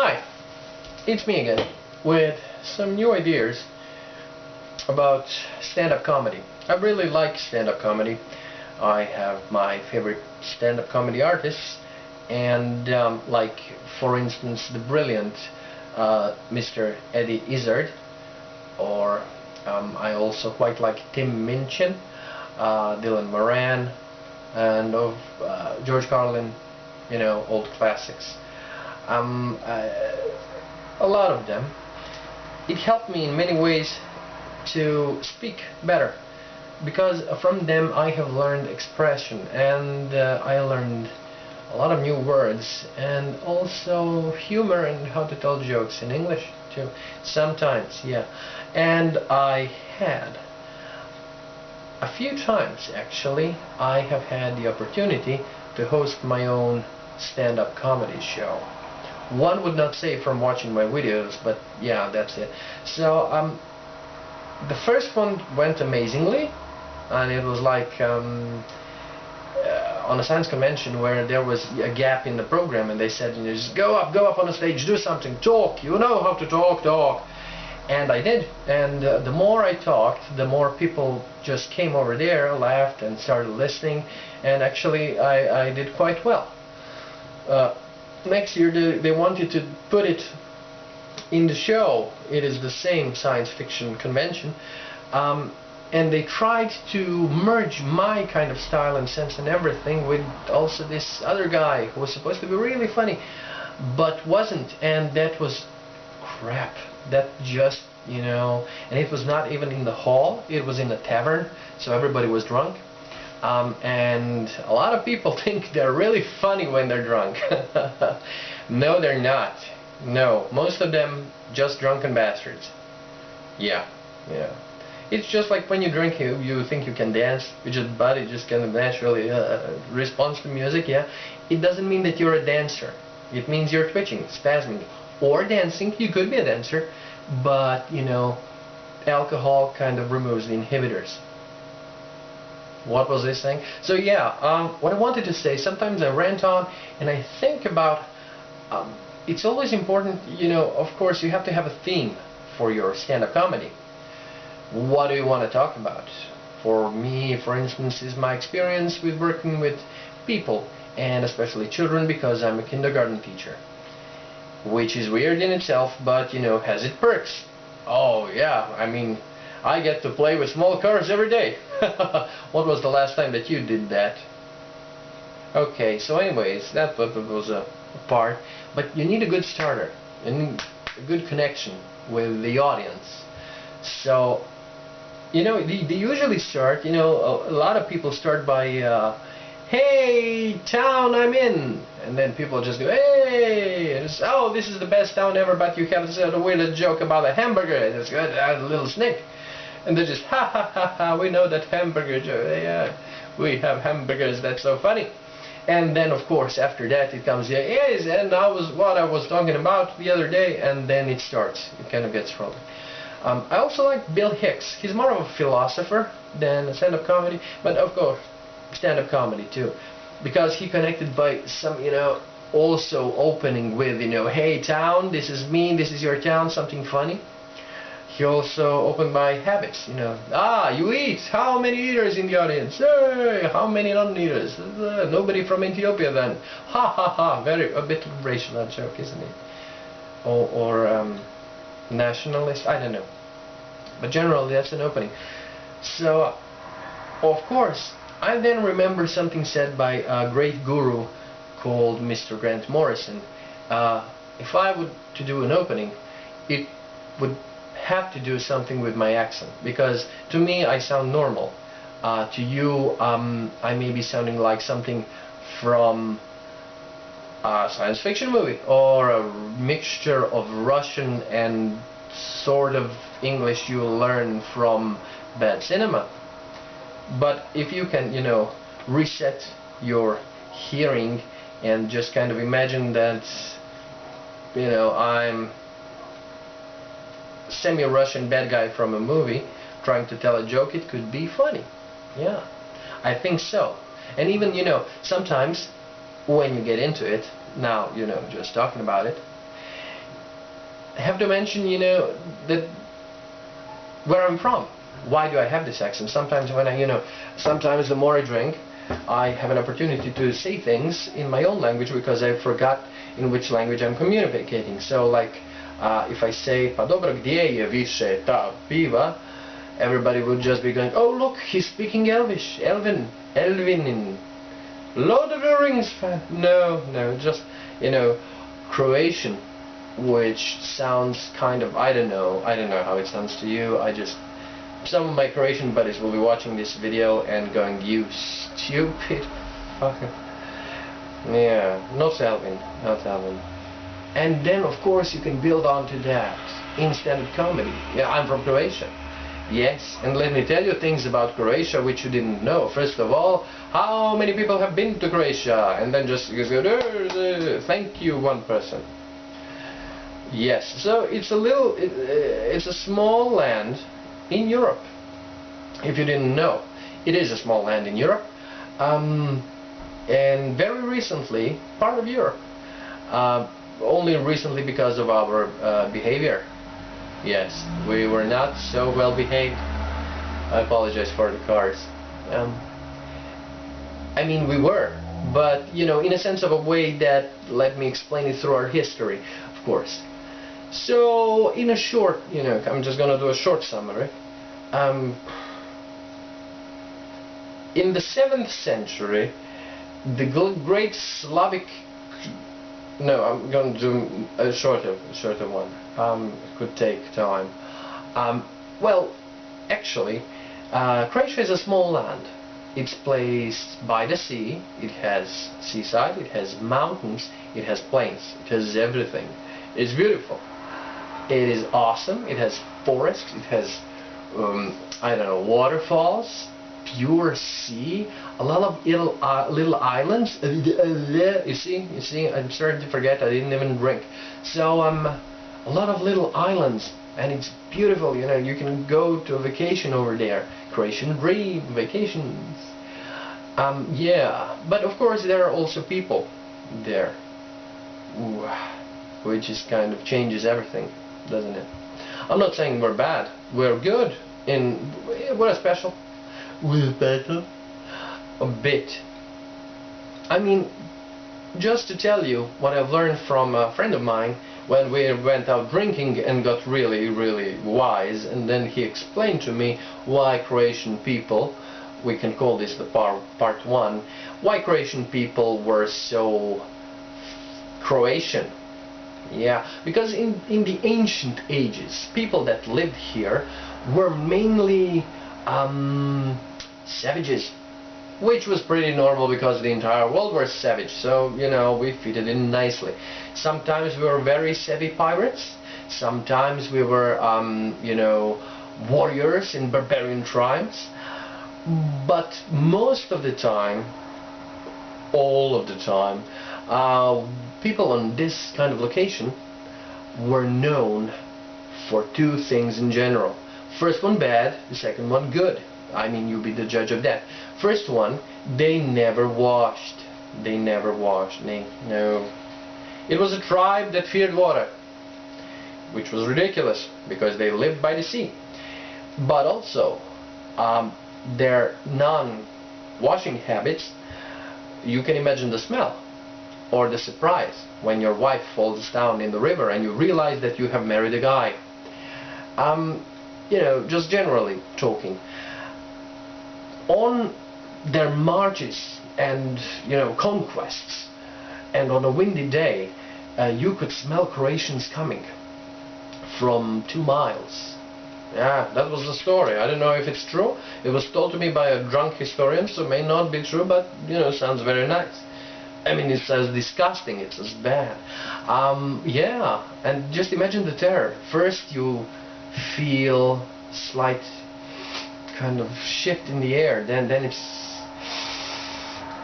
Hi, it's me again with some new ideas about stand-up comedy. I really like stand-up comedy. I have my favorite stand-up comedy artists, and like for instance the brilliant Mr. Eddie Izzard, or I also quite like Tim Minchin, Dylan Moran, and of George Carlin, old classics. A lot of them. It helped me in many ways to speak better, because from them I have learned expression, and I learned a lot of new words, and also humor and how to tell jokes in English too, sometimes, yeah. And I had a few times, actually, I have had the opportunity to host my own stand-up comedy show. One would not say from watching my videos, but yeah, that's it. So the first one went amazingly, and it was like on a science convention where there was a gap in the program, and they said, just go up on the stage, do something, talk, you know how to talk. And I did, and the more I talked, the more people just came over there, laughed, and started listening, and actually I did quite well. Next year they wanted to put it in the show. It is the same science fiction convention, and they tried to merge my kind of style and sense and everything with also this other guy who was supposed to be really funny but wasn't, and that was crap. That just, and it was not even in the hall, it was in a tavern, so everybody was drunk. And a lot of people think they're really funny when they're drunk. No, they're not. No, most of them just drunken bastards. Yeah. It's just like when you drink, you think you can dance, your body just kind of naturally responds to music, yeah. It doesn't mean that you're a dancer. It means you're twitching, spasming, or dancing. You could be a dancer, but, alcohol kind of removes the inhibitors. What was this thing? So yeah, what I wanted to say, sometimes I rant on and I think about, it's always important, of course you have to have a theme for your stand-up comedy. What do you want to talk about? For me, for instance, is my experience with working with people, and especially children, because I'm a kindergarten teacher. Which is weird in itself, but, has its perks. Oh yeah, I mean, I get to play with small cars every day. What was the last time that you did that? Okay, so anyways, that was a part. But you need a good starter. You need a good connection with the audience. So, they usually start, a lot of people start by, hey, town I'm in. And then people just go, hey, oh, this is the best town ever, but you have a weird joke about a hamburger. It's got a little snake. And they just, ha, we know that hamburger joke. Yeah, we have hamburgers, that's so funny. And then, of course, after that it comes, yes, and that was what I was talking about the other day, and then it starts. It kind of gets rolling. I also like Bill Hicks. He's more of a philosopher than a stand-up comedy, but of course, stand-up comedy too. Because he connected by some, also opening with, hey town, this is me, this is your town, something funny. He also opened by habits, you eat, how many eaters in the audience? Hey, how many non-eaters? Nobody from Ethiopia then. Ha, a bit of a racial joke, isn't it? Or nationalist, I don't know. But generally that's an opening. So, of course, I then remember something said by a great guru called Mr. Grant Morrison. If I were to do an opening, it would have to do something with my accent, because to me I sound normal. To you, I may be sounding like something from a science fiction movie, or a mixture of Russian and sort of English you learn from bad cinema. But if you can, reset your hearing and just kind of imagine that, I'm semi-Russian bad guy from a movie trying to tell a joke, it could be funny. Yeah, I think so. And even, sometimes when you get into it, now, just talking about it, I have to mention, you know, that where I'm from. Why do I have this accent? Sometimes when sometimes the more I drink, I have an opportunity to say things in my own language because I forgot in which language I'm communicating. So like, if I say, pa dobro, gdje je više ta piva? Everybody would just be going, oh look, he's speaking Elvish, Elvinin. Lord of the Rings fan. No, just, Croatian, which sounds kind of, I don't know how it sounds to you. Some of my Croatian buddies will be watching this video and going, you stupid fucker. Yeah, not Elvin. And then of course you can build onto that in stand-up comedy. Yeah, I'm from Croatia. Yes, and let me tell you things about Croatia which you didn't know. First of all, how many people have been to Croatia? And then just go, thank you, one person. Yes, so it's a small land in Europe. If you didn't know, it is a small land in Europe, and very recently part of Europe. Only recently because of our behavior. Yes, we were not so well behaved. I apologize for the cars. I mean, we were, but in a sense of a way that let me explain it through our history, of course. So, in a short, I'm just gonna do a short summary. In the 7th century, the great Slavic. No, I'm going to do a shorter one. It could take time. Well, actually, Croatia is a small land. It's placed by the sea. It has seaside. It has mountains. It has plains. It has everything. It's beautiful. It is awesome. It has forests. It has, I don't know, waterfalls. Pure sea, a lot of little islands. You see, I'm starting to forget. I didn't even drink. So a lot of little islands, and it's beautiful. You can go to a vacation over there. Croatian dream vacations. Yeah, but of course there are also people there, which is kind of changes everything, doesn't it? I'm not saying we're bad. We're good. We're special. We're better. A bit. I mean, just to tell you what I've learned from a friend of mine when we went out drinking and got really, really wise, and then he explained to me why Croatian people, we can call this the part 1, why Croatian people were so Croatian. Yeah, because in the ancient ages, people that lived here were mainly savages, which was pretty normal because the entire world was savage, so we fitted in nicely. Sometimes we were very savvy pirates, sometimes we were warriors in barbarian tribes, but most of the time, all of the time, people on this kind of location were known for 2 things in general. First one bad, the second one good. I mean, you be the judge of that. First one, they never washed. No. It was a tribe that feared water, which was ridiculous because they lived by the sea. But also, their non-washing habits, you can imagine the smell or the surprise when your wife falls down in the river and you realize that you have married a guy. Just generally talking. On their marches and conquests, and on a windy day, you could smell Croatians coming from 2 miles. Yeah, that was the story. I don't know if it's true. It was told to me by a drunk historian, so it may not be true, but sounds very nice. I mean, it's as disgusting, it's as bad. Yeah, and just imagine the terror. First you feel slight kind of shift in the air, then it's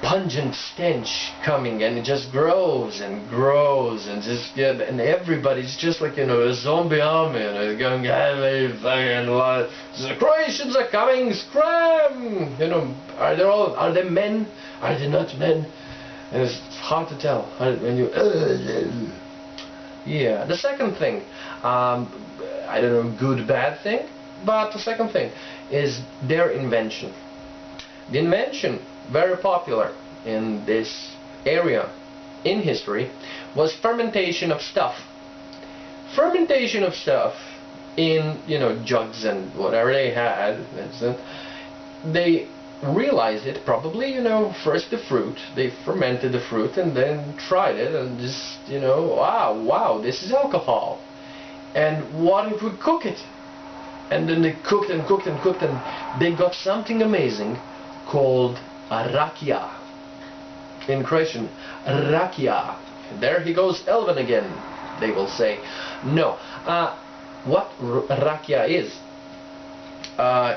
pungent stench coming, and it just grows and grows, and and everybody's just like a zombie army, going, hey, fucking what? The Croatians are coming, scram! Are they men? Are they not men? And it's hard to tell when you Yeah. The second thing, I don't know, good, bad thing, but the second thing is their invention. The invention, very popular in this area in history, was fermentation of stuff. Fermentation of stuff in, you know, jugs and whatever they had. They realized it probably, you know, first the fruit. They fermented the fruit and then tried it and just, you know, wow, this is alcohol. And what if we cook it? And then they cooked and cooked and cooked, and they got something amazing called rakia. In Croatian, rakia. There he goes, Elven again, they will say. No. What rakia is,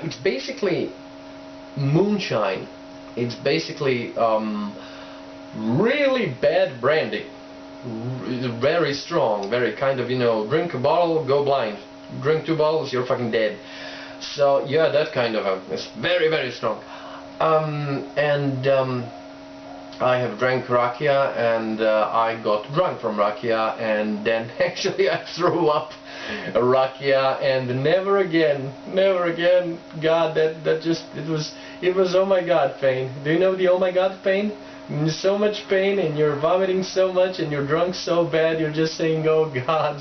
it's basically moonshine. It's basically really bad brandy. Very strong, very kind of, you know, drink a bottle, go blind. Drink 2 bottles, you're fucking dead. So yeah, that kind of it's very, very strong. I have drank rakia, and I got drunk from rakia, and then actually I threw up rakia, and never again, God, that just, it was oh my God pain. Do you know the oh my God pain? So much pain, and you're vomiting so much, and you're drunk so bad, you're just saying, oh God,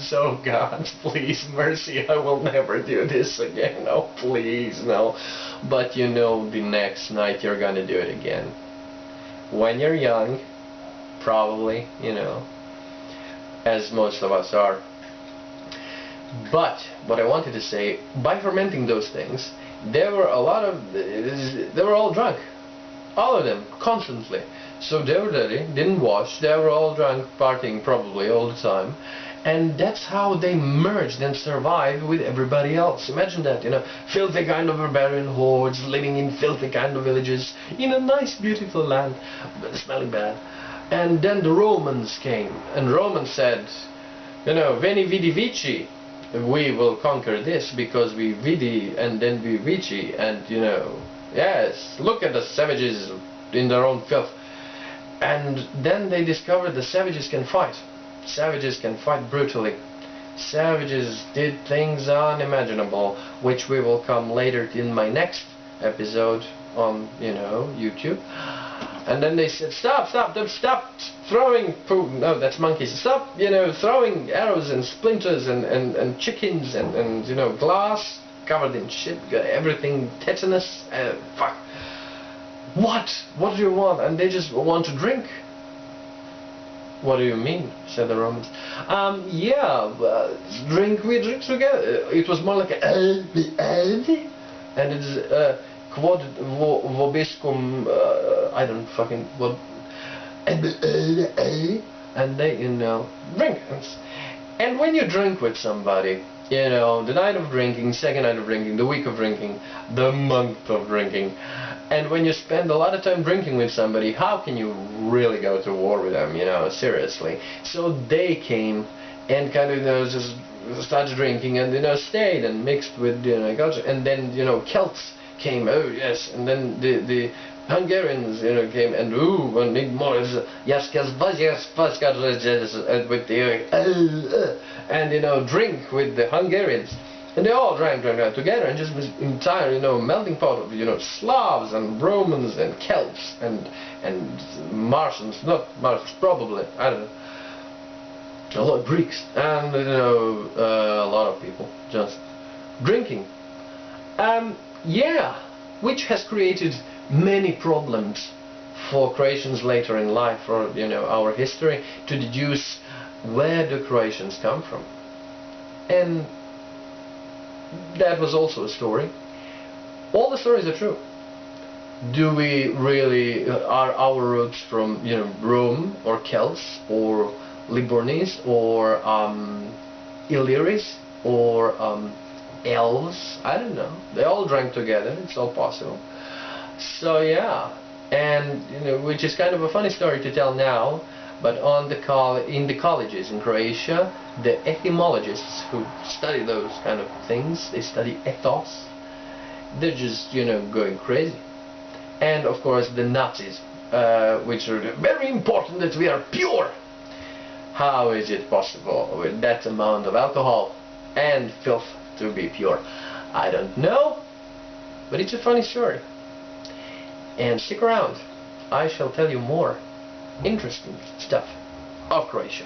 please, mercy, I will never do this again, oh please, no. But you know, the next night you're gonna do it again. When you're young, probably, you know, as most of us are. But what I wanted to say, by fermenting those things, there were a lot of, they were all drunk. All of them, constantly. So they were dirty, didn't wash, they were all drunk, partying probably all the time. And that's how they merged and survived with everybody else. Imagine that, you know, filthy kind of barbarian hordes living in filthy kind of villages in a nice beautiful land, but smelling bad. And then the Romans came, and Romans said, you know, veni vidi vici, we will conquer this because we vidi and then we vici, and you know, yes, look at the savages in their own filth. And then they discovered the savages can fight. Savages can fight brutally. Savages did things unimaginable, which we will come later in my next episode on, you know, YouTube. And then they said, stop throwing food. No, that's monkeys. Stop, you know, throwing arrows and splinters and chickens and you know, glass covered in shit, everything tetanus. Fuck. What do you want? And they just want to drink. What do you mean? Said the Romans. Yeah, we drink together. It was more like a and it's quod vobiscum, I don't fucking what, and they, you know, drink. And when you drink with somebody, you know, the night of drinking, second night of drinking, the week of drinking, the month of drinking, and when you spend a lot of time drinking with somebody, how can you really go to war with them, you know, seriously? So they came and kind of, you know, just started drinking, and, you know, stayed and mixed with, you know, culture, and then, you know, Celts came, oh yes, and then the Hungarians, you know, came, and ooh, and need more, with the, and, you know, drink with the Hungarians. And they all drank together, and just was entire, you know, melting pot of, you know, Slavs and Romans and Celts and Martians, not Martians, probably, I don't know, a lot of Greeks, and, you know, a lot of people just drinking. Yeah, which has created many problems for Croatians later in life, or, you know, our history, to deduce where the Croatians come from. And that was also a story. All the stories are true. Do we really, are our roots from, you know, Rome or Celts or Libornese or Illyris or elves? I don't know. They all drank together. It's all possible. So yeah, and you know, which is kind of a funny story to tell now, but on the in the colleges in Croatia, the etymologists who study those kind of things, they study ethos, they're just, you know, going crazy. And of course the Nazis, which are very important that we are pure. How is it possible with that amount of alcohol and filth to be pure? I don't know, but it's a funny story. And stick around, I shall tell you more interesting stuff of Croatia.